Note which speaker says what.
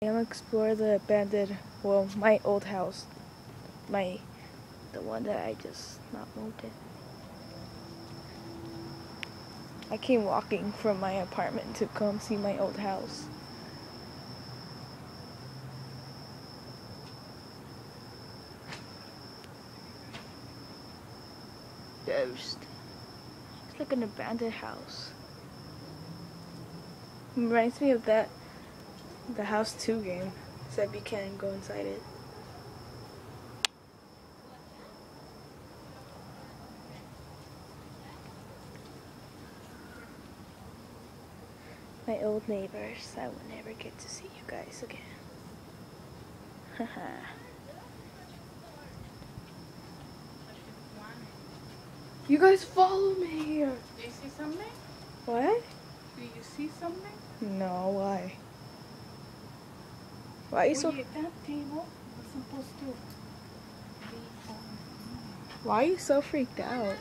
Speaker 1: I'm gonna explore the abandoned, well, my old house. The one that I just not moved in. I came walking from my apartment to come see my old house. Ghost. It's like an abandoned house. It reminds me of the House 2 game, except you can't go inside it. My old neighbors, I will never get to see you guys again. Haha. You guys follow me here.
Speaker 2: Do you see something?
Speaker 1: What?
Speaker 2: Do you see something?
Speaker 1: No, why? Why are you so...
Speaker 2: That table was supposed to be
Speaker 1: Why are you so freaked out?
Speaker 2: on.